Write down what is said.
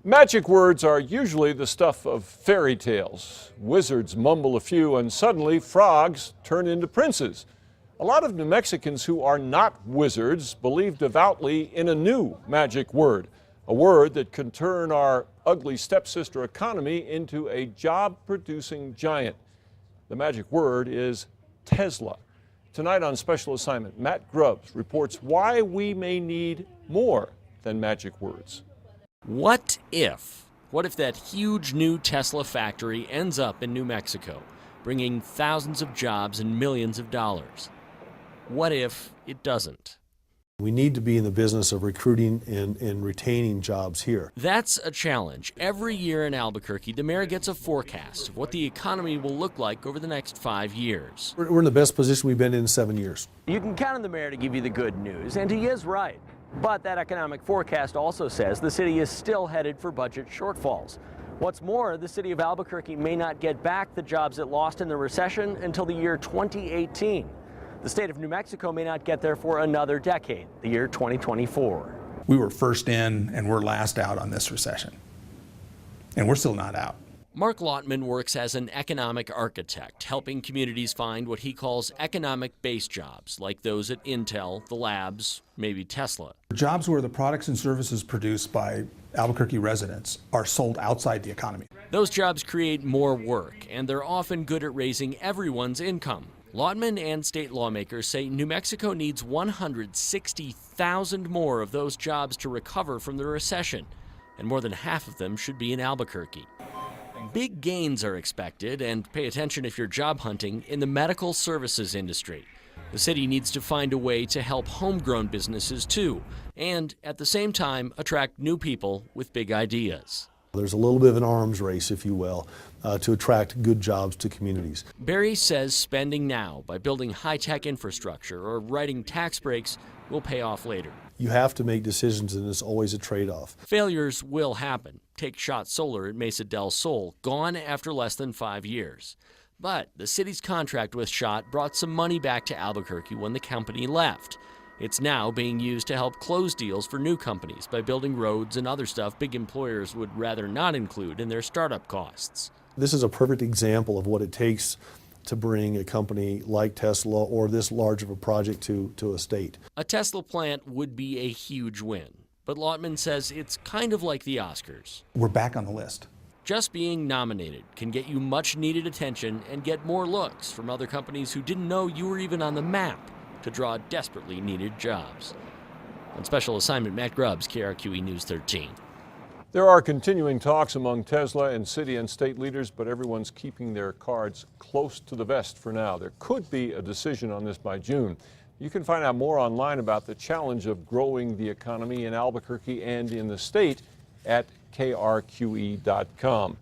Magic words are usually the stuff of fairy tales. Wizards mumble a few and suddenly frogs turn into princes. A lot of New Mexicans who are not wizards believe devoutly in a new magic word, a word that can turn our ugly stepsister economy into a job-producing giant. The magic word is Tesla. Tonight on Special Assignment, Matt Grubbs reports why we may need more than magic words. What if? What if that huge new Tesla factory ends up in New Mexico, bringing thousands of jobs and millions of dollars? What if it doesn't? We need to be in the business of recruiting and retaining jobs here. That's a challenge. Every year in Albuquerque, the mayor gets a forecast of what the economy will look like over the next 5 years. We're in the best position we've been in 7 years. You can count on the mayor to give you the good news, and he is right. But that economic forecast also says the city is still headed for budget shortfalls. What's more, the city of Albuquerque may not get back the jobs it lost in the recession until the year 2018. The state of New Mexico may not get there for another decade, the year 2024. We were first in and we're last out on this recession. And we're still not out. Mark Lottman works as an economic architect, helping communities find what he calls economic-based jobs, like those at Intel, the labs, maybe Tesla. Jobs where the products and services produced by Albuquerque residents are sold outside the economy. Those jobs create more work, and they're often good at raising everyone's income. Lottman and state lawmakers say New Mexico needs 160,000 more of those jobs to recover from the recession, and more than half of them should be in Albuquerque. Big gains are expected, and pay attention if you're job hunting, in the medical services industry. The city needs to find a way to help homegrown businesses too, and at the same time attract new people with big ideas. There's a little bit of an arms race, if you will, to attract good jobs to communities. Barry says spending now by building high-tech infrastructure or writing tax breaks will pay off later. You have to make decisions, and it's always a trade-off. Failures will happen. Take Shot Solar at Mesa del Sol, gone after less than 5 years. But the city's contract with Shot brought some money back to Albuquerque when the company left. It's now being used to help close deals for new companies by building roads and other stuff big employers would rather not include in their startup costs. This is a perfect example of what it takes to bring a company like Tesla or this large of a project to a state. A Tesla plant would be a huge win, but Lottman says it's kind of like the Oscars. We're back on the list. Just being nominated can get you much needed attention and get more looks from other companies who didn't know you were even on the map to draw desperately needed jobs. On Special Assignment, Matt Grubbs, KRQE News 13. There are continuing talks among Tesla and city and state leaders, but everyone's keeping their cards close to the vest for now. There could be a decision on this by June. You can find out more online about the challenge of growing the economy in Albuquerque and in the state at krqe.com.